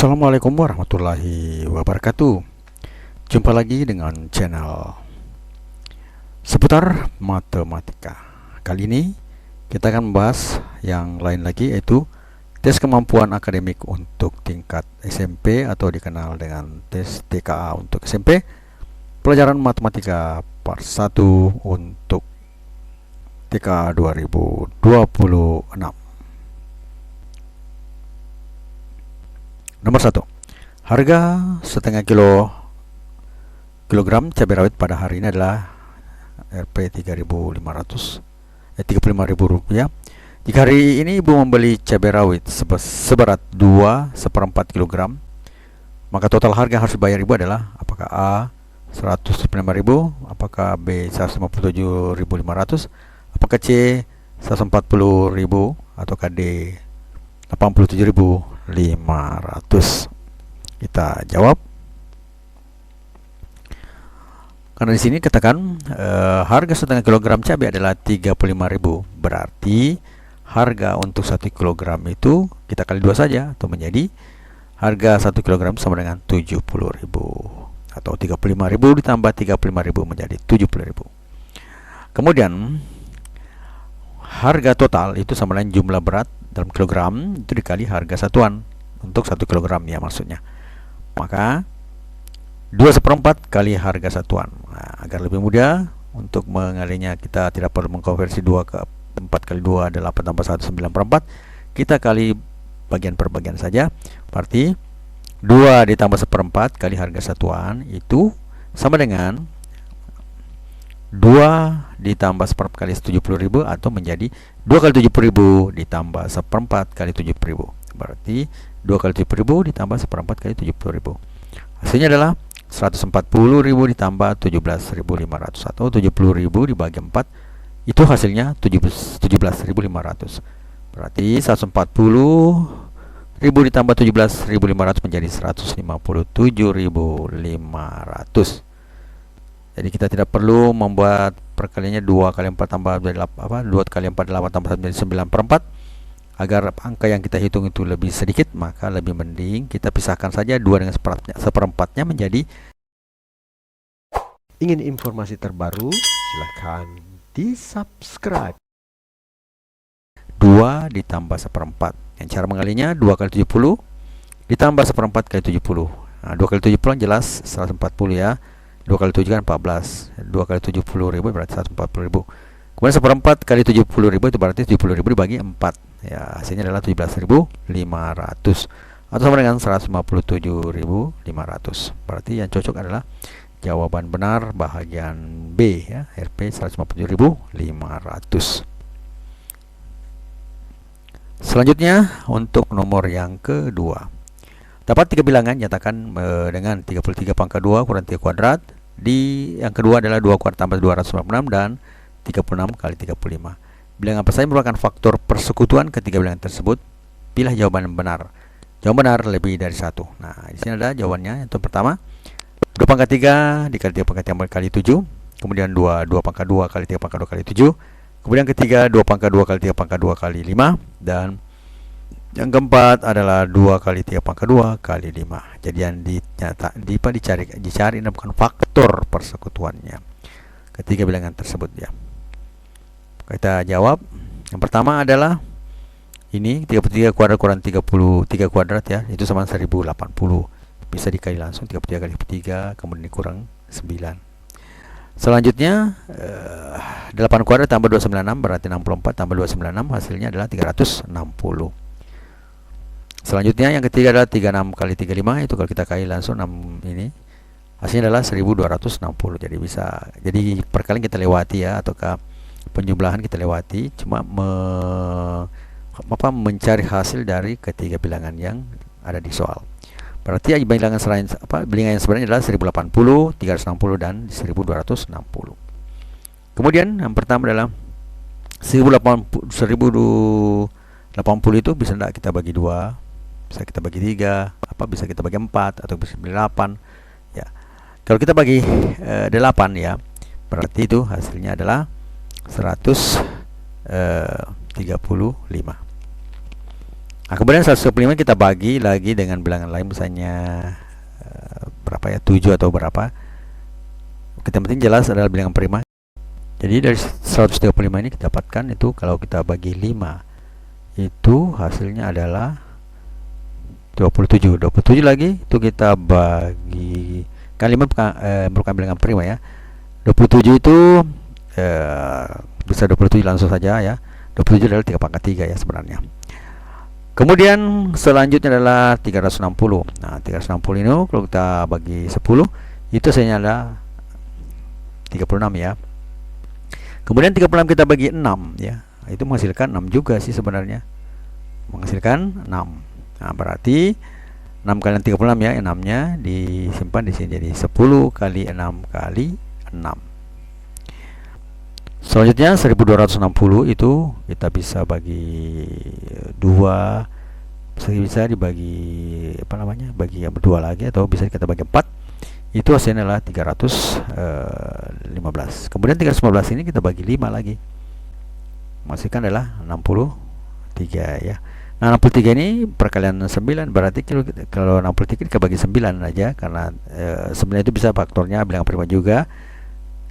Assalamualaikum warahmatullahi wabarakatuh. Jumpa lagi dengan channel seputar matematika. Kali ini kita akan membahas yang lain lagi, yaitu tes kemampuan akademik untuk tingkat SMP atau dikenal dengan tes TKA untuk SMP, pelajaran matematika part 1 untuk TKA 2026. Nomor 1. Harga setengah kilogram cabai rawit pada hari ini adalah Rp 35.000 rupiah. Jika hari ini Ibu membeli cabai rawit seberat 2/4 kilogram, maka total harga yang harus dibayar Ibu adalah apakah A 105.000, apakah B 157.500, apakah C 140.000, ataukah D 87.500. Kita jawab. Karena di sini katakan harga setengah kilogram cabai adalah 35.000, berarti harga untuk 1 kilogram itu kita kali 2 saja, atau menjadi harga 1 kilogram sama dengan 70.000, atau 35.000 ditambah 35.000 menjadi 70.000. Kemudian harga total itu sama dengan jumlah berat dalam kilogram itu dikali harga satuan untuk 1 kilogram ya, maksudnya. Maka 2/4 kali harga satuan. Nah, agar lebih mudah untuk mengalinya, kita tidak perlu mengkonversi 2 ke 4 kali 2 adalah 8 tambah 1 9/4. Kita kali bagian per bagian saja. Berarti 2 ditambah 1/4 kali harga satuan itu sama dengan 2 ditambah 1/4 kali 70.000, atau menjadi 2 kali 70.000 ditambah 1/4 kali 70.000. Berarti 2 kali 70.000 ditambah 1/4 kali 70.000. Hasilnya adalah 140.000 ditambah 17.500, atau 70.000 dibagi 4 itu hasilnya 17.500. Berarti 140.000 ditambah 17.500 menjadi 157.500. Jadi kita tidak perlu membuat perkaliannya 2 kali 4 tambah 2 kali 4 8 tambah 1 menjadi 9/4. Agar angka yang kita hitung itu lebih sedikit, maka lebih mending kita pisahkan saja 2 dengan seperempatnya menjadi. Ingin informasi terbaru? Silahkan di-subscribe. 2 ditambah 1/4. Yang cara mengalinya 2 kali 70 ditambah 1/4 kali 70. Nah, 2 kali 70 jelas 140 ya. 2 kali 7 kan 14. 2 kali 70.000 berarti 140.000. Kemudian 1/4 kali 70.000 itu berarti 70.000 dibagi 4. Ya, hasilnya adalah 17.500, atau sama dengan 157.500. Berarti yang cocok adalah jawaban benar bahagian B ya, Rp 157.500. Selanjutnya untuk nomor yang kedua. Dapat 3 bilangan nyatakan dengan 33 pangkat 2 kurang 3 kuadrat. Di yang kedua adalah 2 kuadrat tambah 296 dan 36 kali 35. Bilangan apa saja merupakan faktor persekutuan ketiga bilangan tersebut? Pilih jawaban yang benar. Jawaban benar lebih dari 1. Nah, di sini ada jawabannya. Yang pertama, 2 pangkat 3 dikali 3 pangkat 3 kali 7. Kemudian 2 pangkat 2 kali 3 pangkat 2 kali 7. Kemudian ketiga 2 pangkat 2 kali 3 pangkat 2 kali 5. Dan yang keempat adalah 2 kali 3 pangkat 2 kali 5. Jadi yang dicari ini bukan faktor persekutuannya ketiga bilangan tersebut ya. Kita jawab. Yang pertama adalah ini 33 kuadrat kurang 33 kuadrat ya, itu sama 1080. Bisa dikali langsung 33 kali 3, kemudian dikurang 9. Selanjutnya 8 kuadrat tambah 296 berarti 64, tambah 296 hasilnya adalah 360. Selanjutnya yang ketiga adalah 36 kali 35, itu kalau kita kali langsung 6 ini hasilnya adalah 1260. Jadi perkalian kita lewati ya, ataukah penjumlahan kita lewati, cuma mencari hasil dari ketiga bilangan yang ada di soal. Berarti bilangan yang sebenarnya adalah 1080, 360 dan 1260. Kemudian yang pertama adalah 1080 itu bisa tidak kita bagi 2, bisa kita bagi 3, bisa kita bagi 4, atau bisa bagi 8 ya. Kalau kita bagi 8 ya, berarti itu hasilnya adalah 135. Nah, kemudian 125 kita bagi lagi dengan bilangan lain, misalnya berapa ya, 7 atau berapa. Kita penting jelas adalah bilangan prima. Jadi dari 135 ini kita dapatkan itu kalau kita bagi 5 itu hasilnya adalah 27. 27 lagi itu kita bagi kan 5 merupakan bilangan prima ya. 27 itu bisa 27 langsung saja ya. 27 adalah 3 pangkat 3 ya sebenarnya. Kemudian selanjutnya adalah 360. Nah, 360 ini kalau kita bagi 10 itu hasilnya adalah 36 ya. Kemudian 36 kita bagi 6 ya. Itu menghasilkan 6 juga sih sebenarnya. Menghasilkan 6. Nah, berarti 6 kali 36 ya, 6-nya disimpan di sini jadi 10 kali 6 kali 6. Selanjutnya 1260 itu kita bisa bagi 2, bisa dibagi bagi yang berdua lagi, atau bisa kita bagi 4. Itu hasilnya adalah 315. Kemudian 315 ini kita bagi 5 lagi. Menghasilkan adalah 63 ya. Nah, 63 ini perkalian 9, berarti kalau 63 kita bagi 9 aja, karena 9 itu bisa faktornya bilangan prima juga.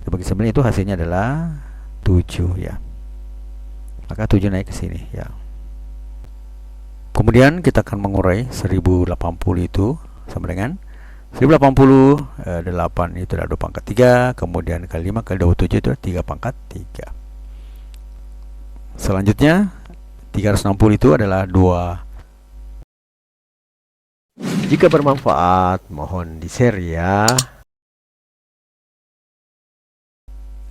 Kita bagi 9 itu hasilnya adalah 7 ya. Maka 7 naik ke sini ya. Kemudian kita akan mengurai 1080 itu sama dengan 1080 8 itu adalah 2 pangkat 3, kemudian kali 5 kali 27 itu adalah 3 pangkat 3. Selanjutnya 360 itu adalah 2. Jika bermanfaat, mohon di-share ya.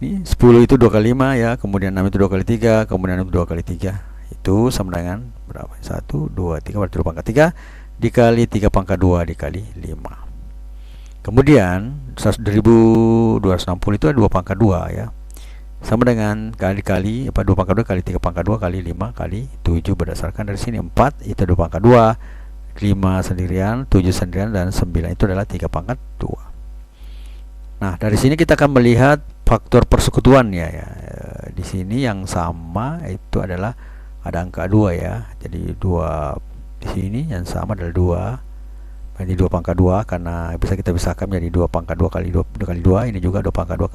Ini 10 itu 2 kali 5 ya, kemudian 6 itu 2 kali 3, kemudian 6 itu 2 kali 3. Itu sama dengan berapa? 1, 2, 3, berarti 2 pangkat 3 dikali 3 pangkat 2 dikali 5. Kemudian 1260 itu ada 2 pangkat 2 ya. Sama dengan kali 2 pangkat 2 kali 3 pangkat 2 kali 5 kali 7, berdasarkan dari sini 4 itu 2 pangkat 2, 5 sendirian, 7 sendirian, dan 9 itu adalah 3 pangkat 2. Nah, dari sini kita akan melihat faktor persekutuannya ya. Di sini yang sama itu adalah ada angka 2 ya. Jadi 2 di sini yang sama adalah 2. Ini 2 pangkat 2 karena bisa kita pisahkan menjadi 2 pangkat 2 kali 2 kali 2. Ini juga 2 pangkat 2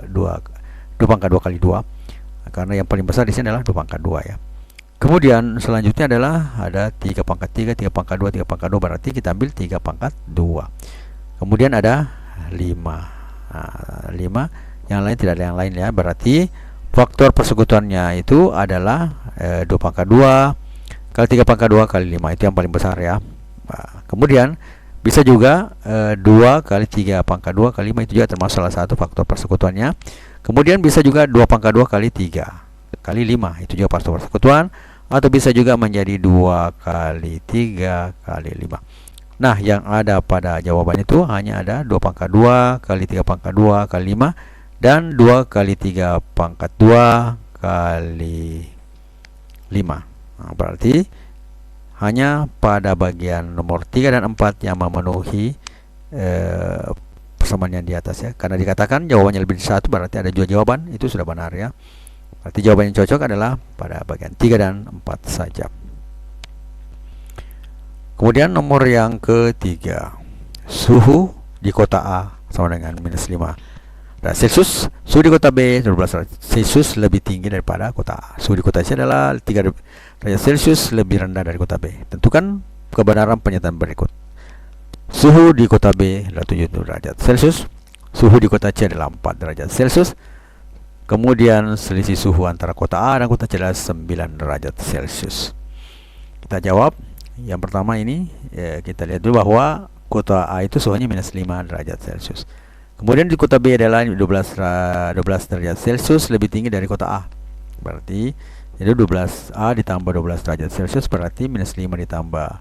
pangkat 2 kali 2. Karena yang paling besar di sini adalah 2 pangkat 2 ya. Kemudian selanjutnya adalah ada 3 pangkat 3, 3 pangkat 2, 3 pangkat 2, berarti kita ambil 3 pangkat 2. Kemudian ada 5. Nah, 5 yang lain tidak ada yang lain ya. Berarti faktor persekutuannya itu adalah 2 pangkat 2 kali 3 pangkat 2 kali 5. Itu yang paling besar ya. Nah, kemudian bisa juga 2 kali 3 pangkat 2 kali 5, itu juga termasuk salah satu faktor persekutuannya. Kemudian bisa juga 2 pangkat 2 kali 3 kali 5, itu juga faktor persekutuan. Atau bisa juga menjadi 2 kali 3 kali 5. Nah, yang ada pada jawaban itu hanya ada 2 pangkat 2 kali 3 pangkat 2 kali 5 dan 2 kali 3 pangkat 2 kali 5. Nah, berarti hanya pada bagian nomor 3 dan 4 yang memenuhi persamaan yang di atas ya. Karena dikatakan jawabannya lebih dari 1, berarti ada 2 jawaban, itu sudah benar ya. Berarti jawaban yang cocok adalah pada bagian 3 dan 4 saja. Kemudian nomor yang ketiga, suhu di kota A sama dengan minus 5 derajat Celcius. Suhu di kota B 12 derajat Celcius lebih tinggi daripada kota A. Suhu di kota C adalah 3 derajat Celcius lebih rendah dari kota B. Tentukan kebenaran pernyataan berikut. Suhu di kota B adalah 7 derajat Celcius. Suhu di kota C adalah 4 derajat Celcius. Kemudian selisih suhu antara kota A dan kota C adalah 9 derajat Celcius. Kita jawab. Yang pertama ini kita lihat dulu bahwa kota A itu suhunya minus 5 derajat Celcius. Kemudian di kota B adalah 12 derajat Celcius lebih tinggi dari kota A. Berarti jadi 12A ditambah 12 derajat Celcius berarti minus 5 ditambah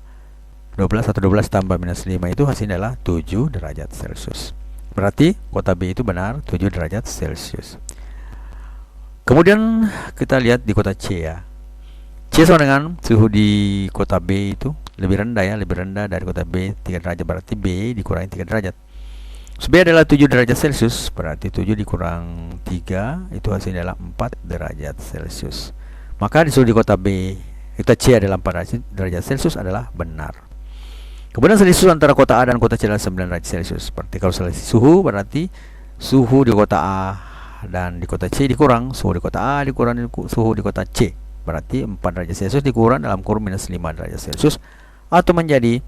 12 atau 12 tambah minus 5 itu hasilnya adalah 7 derajat Celcius. Berarti kota B itu benar 7 derajat Celcius. Kemudian kita lihat di kota C ya. C sama dengan suhu di kota B itu lebih rendah ya, lebih rendah dari kota B 3 derajat, berarti B dikurangi 3 derajat. B adalah 7 derajat Celcius, berarti 7 dikurang 3 itu hasilnya adalah 4 derajat Celcius. Maka di suhu di kota B Kota C adalah 4 derajat Celcius adalah benar. Kemudian selisih antara kota A dan kota C adalah 9 derajat Celcius. Seperti kalau selisih suhu, berarti suhu di kota A dan di kota C dikurang suhu di kota A dikurang suhu di kota C. Berarti 4 derajat Celcius dikurang dalam kurung minus 5 derajat Celcius, atau menjadi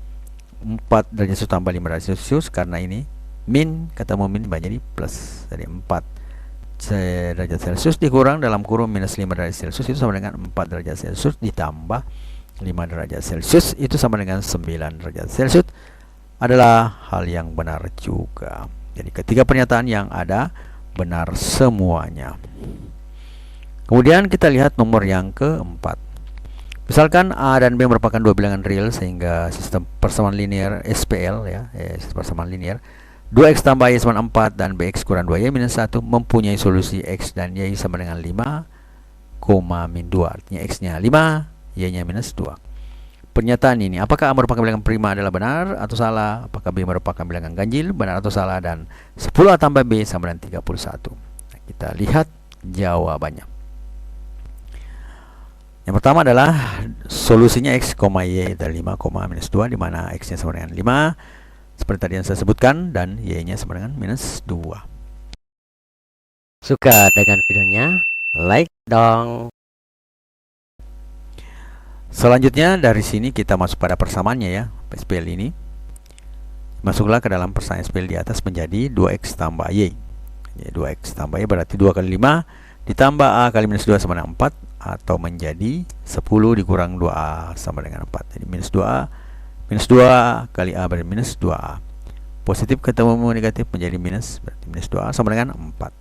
4 derajat Celcius tambah 5 derajat Celcius, karena ini min, ketemu min menjadi plus. Jadi 4 derajat Celcius dikurang dalam kurung minus 5 derajat Celcius itu sama dengan 4 derajat Celcius ditambah 5 derajat Celcius itu sama dengan 9 derajat Celcius, adalah hal yang benar juga. Jadi ketiga pernyataan yang ada benar semuanya. Kemudian kita lihat nomor yang keempat. Misalkan A dan B merupakan dua bilangan real sehingga sistem persamaan linear SPL ya, sistem persamaan linear 2x tambah y sama 4 dan bx kurang 2y minus 1 mempunyai solusi x dan y sama dengan 5, min 2. Artinya x-nya 5, y-nya minus 2. Pernyataan ini, apakah A merupakan bilangan prima adalah benar atau salah? Apakah B merupakan bilangan ganjil, benar atau salah? Dan 10A tambah B sama dengan 31. Nah, kita lihat jawabannya. Yang pertama adalah solusinya x, y dari 5, minus 2, di mana x-nya sama dengan 5 seperti tadi yang saya sebutkan, dan y-nya sama dengan minus 2. Suka dengan videonya? Like dong. Selanjutnya dari sini kita masuk pada persamaannya ya, SPL ini. Masuklah ke dalam persamaan SPL di atas menjadi 2x tambah y. Jadi 2x tambah y berarti 2 kali 5 ditambah a kali minus 2 sama dengan 4, atau menjadi 10 dikurang 2a sama dengan 4. Jadi minus 2a minus 2 kali a berarti minus 2a. Positif ketemu negatif menjadi minus, berarti minus 2a sama dengan 4.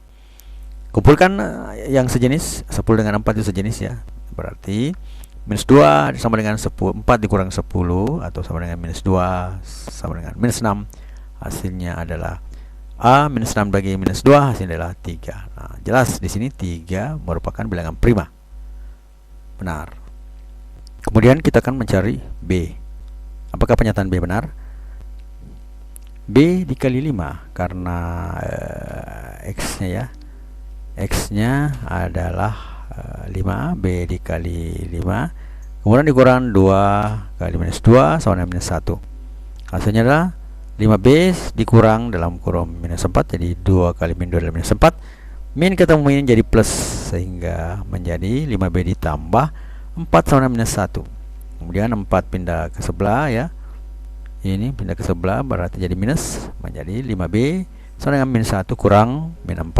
Kumpulkan yang sejenis, 10 dengan 4 itu sejenis ya. Berarti minus 2 sama dengan 4 dikurang 10 atau sama dengan minus 2 sama dengan minus 6. Hasilnya adalah a minus 6 bagi minus 2, hasilnya adalah 3. Nah, jelas di sini 3 merupakan bilangan prima. Benar. Kemudian kita akan mencari B. Apakah pernyataan B benar? B dikali 5 karena X-nya ya. X-nya adalah 5, B dikali 5. Kemudian dikurang 2 kali minus 2 sama dengan minus 1. Hasilnya adalah 5B dikurang dalam kurung minus 4, jadi 2 kali min 2 adalah minus 4. Min ketemu min jadi plus, sehingga menjadi 5B ditambah 4 sama dengan minus 1. Kemudian 4 pindah ke sebelah ya. Ini pindah ke sebelah berarti jadi minus, menjadi 5B sama dengan minus 1 kurang min 4.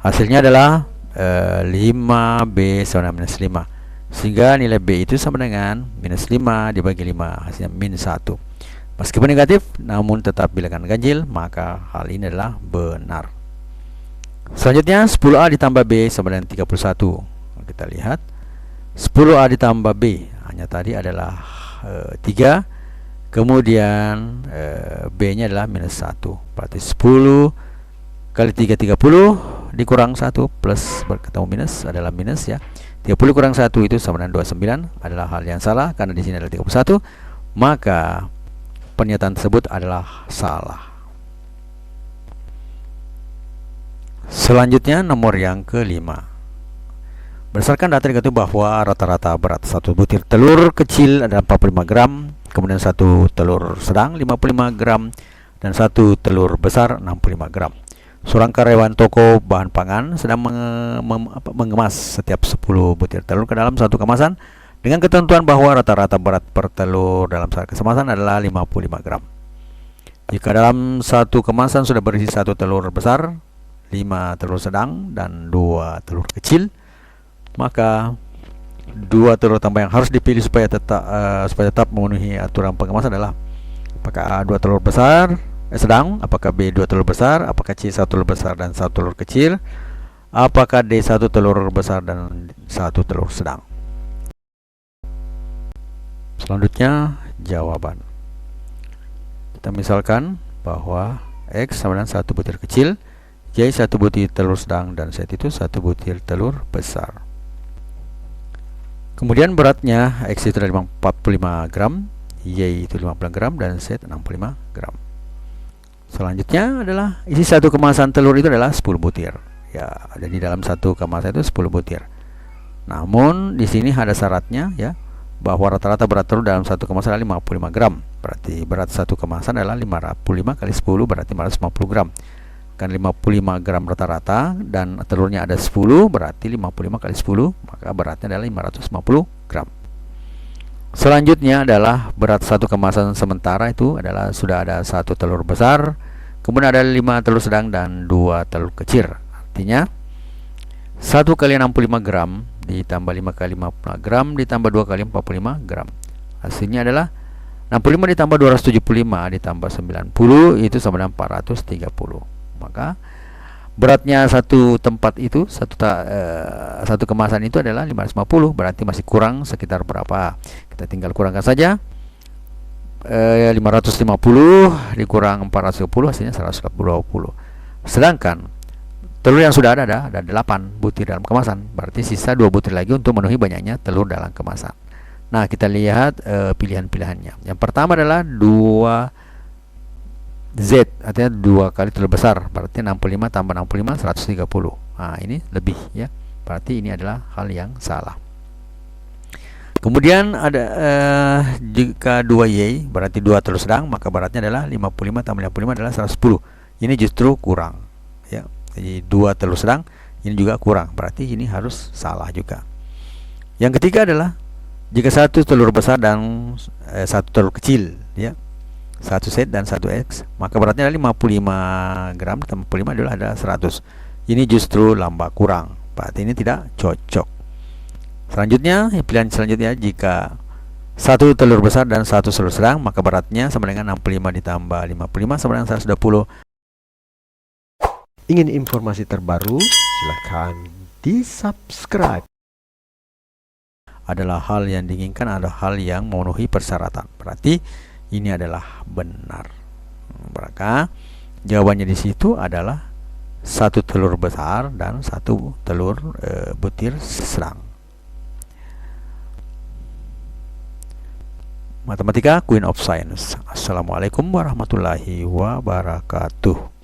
Hasilnya adalah 5B sama dengan minus 5. Sehingga nilai B itu sama dengan minus 5 dibagi 5, hasilnya min 1. Meskipun negatif namun tetap bilangan ganjil, maka hal ini adalah benar. Selanjutnya 10A ditambah B sama dengan 31. Kita lihat 10A ditambah B, hanya tadi adalah 3. Kemudian B nya adalah minus 1. Berarti 10 kali 3 30 dikurang 1 plus berketemu minus adalah minus ya. 30 kurang 1 itu sama dengan 29, adalah hal yang salah karena di sini adalah 31. Maka pernyataan tersebut adalah salah. Selanjutnya nomor yang kelima. Berdasarkan data diketahui bahwa rata-rata berat satu butir telur kecil adalah 45 gram, kemudian satu telur sedang 55 gram, dan satu telur besar 65 gram. Seorang karyawan toko bahan pangan sedang mengemas setiap 10 butir telur ke dalam satu kemasan dengan ketentuan bahwa rata-rata berat per telur dalam satu kemasan adalah 55 gram. Jika dalam satu kemasan sudah berisi satu telur besar, 5 telur sedang, dan 2 telur kecil, maka 2 telur tambah yang harus dipilih supaya tetap memenuhi aturan pengemasan adalah apakah A 2 telur besar sedang, apakah B 2 telur besar, apakah C 1 telur besar dan 1 telur kecil, apakah D 1 telur besar dan 1 telur sedang. Selanjutnya jawaban. Kita misalkan bahwa X sama dengan 1 butir kecil, Y 1 butir telur sedang, dan Z itu 1 butir telur besar. Kemudian beratnya X itu adalah 45 gram, Y itu 50 gram, dan Z 65 gram. Selanjutnya adalah isi satu kemasan telur itu adalah 10 butir. Ya, jadi dalam satu kemasan itu 10 butir. Namun di sini ada syaratnya ya. bahwa rata-rata berat telur dalam satu kemasan adalah 55 gram. Berarti berat satu kemasan adalah 55 kali 10 berarti 550 gram. Kan 55 gram rata-rata dan telurnya ada 10 berarti 55 kali 10 maka beratnya adalah 550 gram. Selanjutnya adalah berat satu kemasan sementara itu adalah sudah ada satu telur besar, kemudian ada 5 telur sedang dan 2 telur kecil. Artinya 1 kali 65 gram ditambah 5 kali 55 gram ditambah 2 kali 45 gram. Hasilnya adalah 65 ditambah 275 ditambah 90 itu sama dengan 430. Maka beratnya satu tempat itu satu kemasan itu adalah 550, berarti masih kurang sekitar berapa? Kita tinggal kurangkan saja. 550 dikurang 410 hasilnya 120. Sedangkan telur yang sudah ada 8 butir dalam kemasan, berarti sisa 2 butir lagi untuk memenuhi banyaknya telur dalam kemasan. Nah, kita lihat pilihan-pilihannya. Yang pertama adalah 2Z, artinya 2 kali telur besar, berarti 65 tambah 65 130. Nah, ini lebih ya. Berarti ini adalah hal yang salah. Kemudian ada jika 2Y berarti 2 telur sedang, maka beratnya adalah 55 tambah 55 adalah 110. Ini justru kurang ya. Jadi 2 telur sedang ini juga kurang, berarti ini harus salah juga. Yang ketiga adalah jika 1 telur besar dan 1 telur kecil ya, 1 Z dan 1 X, maka beratnya adalah 55 gram tambah 55 adalah ada 100. Ini justru lambak kurang, berarti ini tidak cocok. Selanjutnya, pilihan selanjutnya jika 1 telur besar dan 1 telur sedang, maka beratnya sama dengan 65 ditambah 55 sama dengan 120. Ingin informasi terbaru? Silahkan di-subscribe. Adalah hal yang diinginkan, ada hal yang memenuhi persyaratan. Berarti ini adalah benar. Maka jawabannya di situ adalah 1 telur besar dan 1 telur butir sedang. Matematika Queen of Science. Assalamualaikum warahmatullahi wabarakatuh.